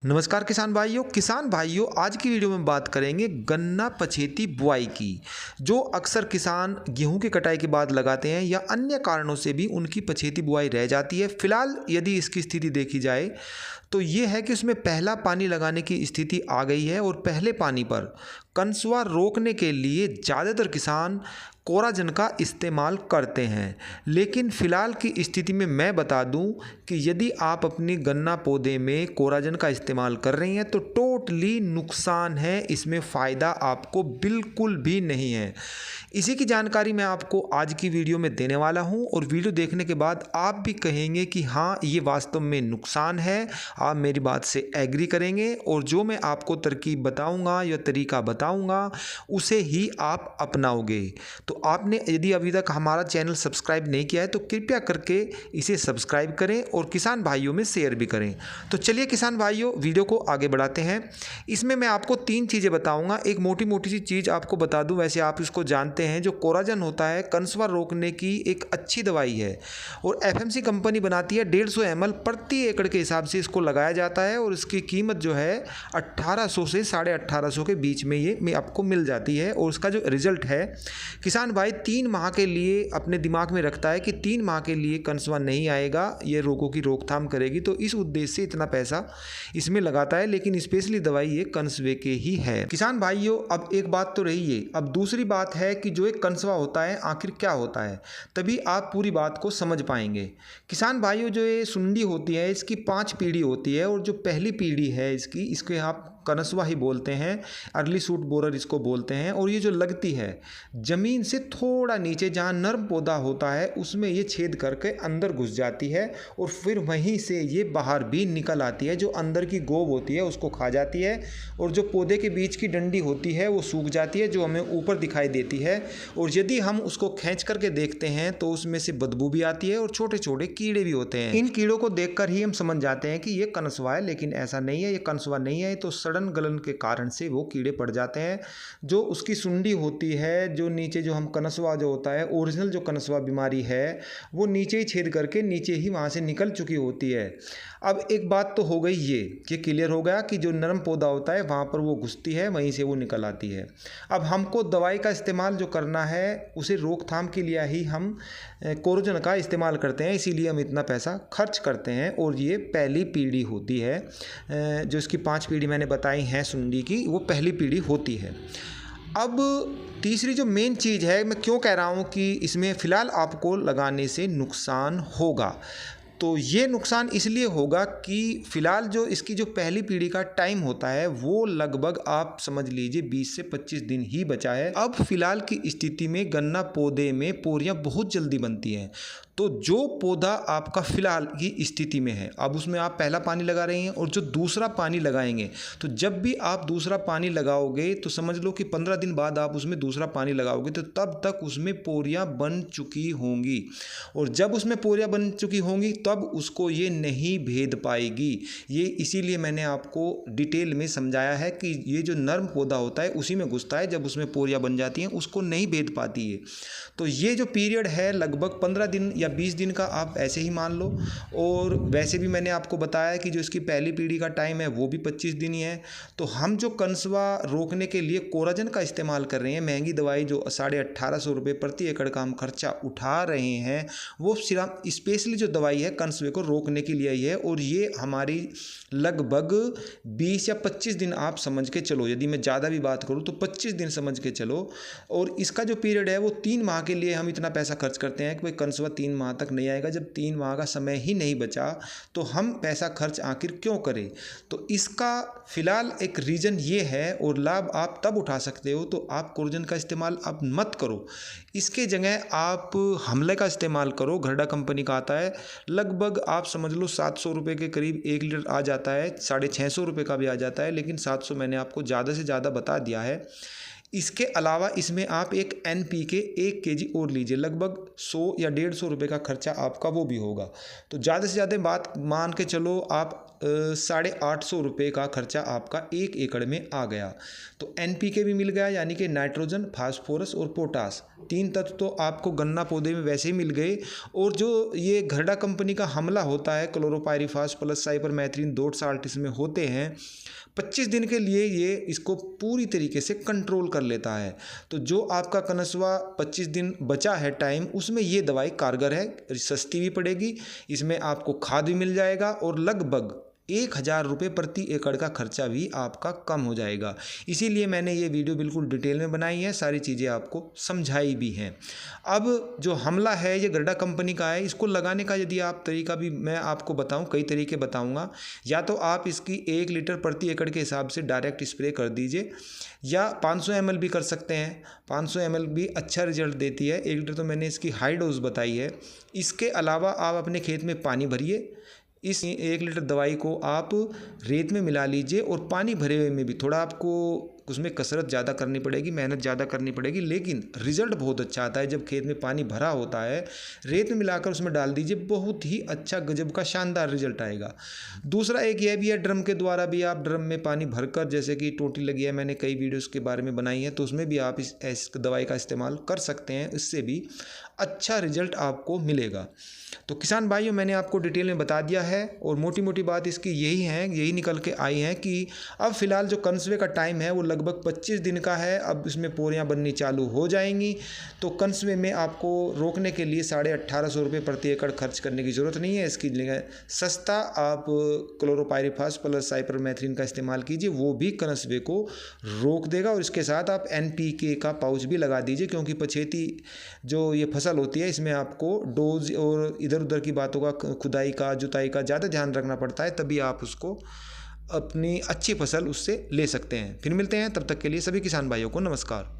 नमस्कार किसान भाइयों आज की वीडियो में बात करेंगे गन्ना पछेती बुआई की। जो अक्सर किसान गेहूं की कटाई के बाद लगाते हैं या अन्य कारणों से भी उनकी पछेती बुआई रह जाती है। फिलहाल यदि इसकी स्थिति देखी जाए तो ये है कि उसमें पहला पानी लगाने की स्थिति आ गई है और पहले पानी पर कंसुआ रोकने के लिए ज़्यादातर किसान कोराजन का इस्तेमाल करते हैं। लेकिन फ़िलहाल की स्थिति में मैं बता दूं कि यदि आप अपनी गन्ना पौधे में कोराजन का इस्तेमाल कर रही हैं तो टोटली नुकसान है, इसमें फ़ायदा आपको बिल्कुल भी नहीं है। इसी की जानकारी मैं आपको आज की वीडियो में देने वाला हूं और वीडियो देखने के बाद आप भी कहेंगे कि हाँ, ये वास्तव में नुकसान है। आप मेरी बात से एग्री करेंगे और जो मैं आपको तरकीब बताऊंगा या तरीका बताऊंगा उसे ही आप अपनाओगे। तो आपने यदि अभी तक हमारा चैनल सब्सक्राइब नहीं किया है तो कृपया करके इसे सब्सक्राइब करें और किसान भाइयों में शेयर भी करें। तो चलिए किसान भाइयों, वीडियो को आगे बढ़ाते हैं। इसमें मैं आपको 3 चीज़ें बताऊंगा। एक मोटी मोटी सी चीज़ आपको बता दूं, वैसे आप इसको जानते हैं, जो कोराजन होता है कंसुआ रोकने की एक अच्छी दवाई है और एफएमसी कंपनी बनाती है। 150 ml प्रति एकड़ के हिसाब से इसको लगाया जाता है और इसकी कीमत जो है 1800 से 1850 के बीच में ये आपको मिल जाती है। और उसका जो रिजल्ट है, किसान भाई 3 माह के लिए अपने दिमाग में रखता है कि 3 माह के लिए कंसुआ नहीं आएगा, ये रोगों की रोकथाम करेगी, तो इस उद्देश्य से इतना पैसा इसमें लगाता है। लेकिन स्पेशली दवाई ये कंसुए के ही है। किसान भाइयों, अब एक बात तो रही है, अब दूसरी बात है कि जो एक कंसुआ होता है आखिर क्या होता है, तभी आप पूरी बात को समझ पाएंगे। किसान भाइयों, जो ये सुंडी होती है इसकी 5 पीढ़ी होती है और जो पहली पीढ़ी है इसके आप कनसुआ ही बोलते हैं, अर्ली सूट बोरर इसको बोलते हैं। और ये जो लगती है ज़मीन से थोड़ा नीचे जहाँ नर्म पौधा होता है उसमें ये छेद करके अंदर घुस जाती है और फिर वहीं से ये बाहर भी निकल आती है। जो अंदर की गोब होती है उसको खा जाती है और जो पौधे के बीच की डंडी होती है वो सूख जाती है, जो हमें ऊपर दिखाई देती है। और यदि हम उसको खींच करके देखते हैं तो उसमें से बदबू भी आती है और छोटे छोटे कीड़े भी होते हैं। इन कीड़ों को देखकर ही हम समझ जाते हैं कि ये कनसुआ है, लेकिन ऐसा नहीं है, ये कनसुआ नहीं है। तो सड़न गलन के कारण से वो कीड़े पड़ जाते हैं। जो उसकी सुंडी होती है, जो नीचे जो हम कनसुआ जो होता है, ओरिजिनल जो कनसुआ बीमारी है वो नीचे ही छेद करके नीचे ही वहाँ से निकल चुकी होती है। अब एक बात तो हो गई, ये क्लियर हो गया कि जो नरम पौधा होता है वहाँ पर वो घुसती है, वहीं से वो निकल आती है। अब हमको दवाई का इस्तेमाल जो करना है उसे रोकथाम के लिए ही हम कोरोजन का इस्तेमाल करते हैं, इसीलिए हम इतना पैसा खर्च करते हैं। और ये पहली पीढ़ी होती है, जो इसकी 5 पीढ़ी मैंने बताई हैं सुंडी की, वो पहली पीढ़ी होती है। अब तीसरी जो मेन चीज़ है, मैं क्यों कह रहा हूँ कि इसमें फ़िलहाल आपको लगाने से नुकसान होगा, तो ये नुकसान इसलिए होगा कि फ़िलहाल जो इसकी जो पहली पीढ़ी का टाइम होता है वो लगभग आप समझ लीजिए 20 से 25 दिन ही बचा है। अब फ़िलहाल की स्थिति में गन्ना पौधे में पोरियां बहुत जल्दी बनती हैं। तो जो पौधा आपका फ़िलहाल की स्थिति में है, अब उसमें आप पहला पानी लगा रहे हैं और जो दूसरा पानी लगाएंगे, तो जब भी आप दूसरा पानी लगाओगे तो समझ लो कि 15 दिन बाद आप उसमें दूसरा पानी लगाओगे तो तब तक उसमें पोरियां बन चुकी होंगी। और जब उसमें पोरियां बन चुकी होंगी तब उसको ये नहीं भेद पाएगी। ये इसीलिए मैंने आपको डिटेल में समझाया है कि ये जो नर्म पौधा होता है उसी में घुसता है, जब उसमें पोरियां बन जाती हैं उसको नहीं भेद पाती है। तो ये जो पीरियड है लगभग 15 दिन या 20 दिन का आप ऐसे ही मान लो। और वैसे भी मैंने आपको बताया कि जो इसकी पहली पीढ़ी का टाइम है वो भी 25 दिन ही है। तो हम जो कंसुआ रोकने के लिए कोराजन का इस्तेमाल कर रहे हैं, महंगी दवाई जो 1850 रुपये प्रति एकड़ का हम खर्चा उठा रहे हैं, वो सिर्फ स्पेशली जो दवाई है कंसुए को रोकने के लिए ही है। और ये हमारी लगभग 20 या 25 दिन आप समझ के चलो, यदि मैं ज़्यादा भी बात करूँ तो 25 दिन समझ के चलो। और इसका जो पीरियड है वो 3 माह के लिए हम इतना पैसा खर्च करते हैं कि भाई कंसुआ 3 माह तक नहीं आएगा। जब 3 माह का समय ही नहीं बचा तो हम पैसा खर्च आखिर क्यों करें। तो इसका फ़िलहाल एक रीज़न ये है, और लाभ आप तब उठा सकते हो तो आप कोरोजन का इस्तेमाल अब मत करो। इसके जगह आप हमले का इस्तेमाल करो। घरडा कंपनी का आता है, लगभग आप समझ लो 700 रुपये के करीब 1 लीटर आ जाता है, 650 रुपये का भी आ जाता है, लेकिन 700 मैंने आपको ज़्यादा से ज़्यादा बता दिया है। इसके अलावा इसमें आप एक NPK 1 kg और लीजिए, लगभग 100 या 150 रुपये का खर्चा आपका वो भी होगा। तो ज़्यादा से ज़्यादा बात मान के चलो, आप ₹850 का खर्चा आपका 1 एकड़ में आ गया। तो NPK भी मिल गया, यानी कि नाइट्रोजन, फास्फोरस और पोटास, 3 तत्व तो आपको गन्ना पौधे में वैसे ही मिल गए। और जो ये घरडा कंपनी का हमला होता है, क्लोरोपाइरीफास प्लस साइपरमेथ्रिन 2 साल्ट इसमें होते हैं, 25 दिन के लिए ये इसको पूरी तरीके से कंट्रोल कर लेता है। तो जो आपका कनस्वा 25 दिन बचा है टाइम, उसमें ये दवाई कारगर है, सस्ती भी पड़ेगी, इसमें आपको खाद भी मिल जाएगा और लगभग 1000 रुपये प्रति एकड़ का खर्चा भी आपका कम हो जाएगा। इसीलिए मैंने ये वीडियो बिल्कुल डिटेल में बनाई है, सारी चीज़ें आपको समझाई भी हैं। अब जो हमला है ये गरडा कंपनी का है, इसको लगाने का यदि आप तरीका भी मैं आपको बताऊं, कई तरीके बताऊंगा। या तो आप इसकी 1 लीटर प्रति एकड़ के हिसाब से डायरेक्ट स्प्रे कर दीजिए, या 500 ml भी कर सकते हैं। 500 ml भी अच्छा रिजल्ट देती है। 1 लीटर तो मैंने इसकी हाई डोज बताई है। इसके अलावा आप अपने खेत में पानी भरिए, इस 1 लीटर दवाई को आप रेत में मिला लीजिए, और पानी भरे हुए में भी थोड़ा आपको उसमें कसरत ज़्यादा करनी पड़ेगी, मेहनत ज़्यादा करनी पड़ेगी, लेकिन रिज़ल्ट बहुत अच्छा आता है। जब खेत में पानी भरा होता है, रेत में मिलाकर उसमें डाल दीजिए, बहुत ही अच्छा गजब का शानदार रिजल्ट आएगा। दूसरा एक यह भी है, ड्रम के द्वारा भी आप ड्रम में पानी भरकर, जैसे कि टोटी लगी है, मैंने कई वीडियोस के बारे में बनाई है, तो उसमें भी आप इस दवाई का इस्तेमाल कर सकते हैं, इससे भी अच्छा रिजल्ट आपको मिलेगा। तो किसान भाइयों, मैंने आपको डिटेल में बता दिया है, और मोटी मोटी बात इसकी यही निकल के आई है कि अब फिलहाल जो कनस्वे का टाइम है वो लगभग 25 दिन का है। अब इसमें पोरियां बननी चालू हो जाएंगी, तो कनस्वे में आपको रोकने के लिए 1850 रुपये प्रति एकड़ खर्च करने की ज़रूरत नहीं है। इसकी जगह सस्ता आप क्लोरोपाइरीफास प्लस साइपरमेथ्रिन का इस्तेमाल कीजिए, वो भी कनस्वे को रोक देगा। और इसके साथ आप NPK का पाउच भी लगा दीजिए, क्योंकि पछेती जो ये फसल होती है, इसमें आपको डोज और इधर उधर की बातों का, खुदाई का, जुताई का ज़्यादा ध्यान रखना पड़ता है, तभी आप उसको अपनी अच्छी फसल उससे ले सकते हैं। फिर मिलते हैं, तब तक के लिए सभी किसान भाइयों को नमस्कार।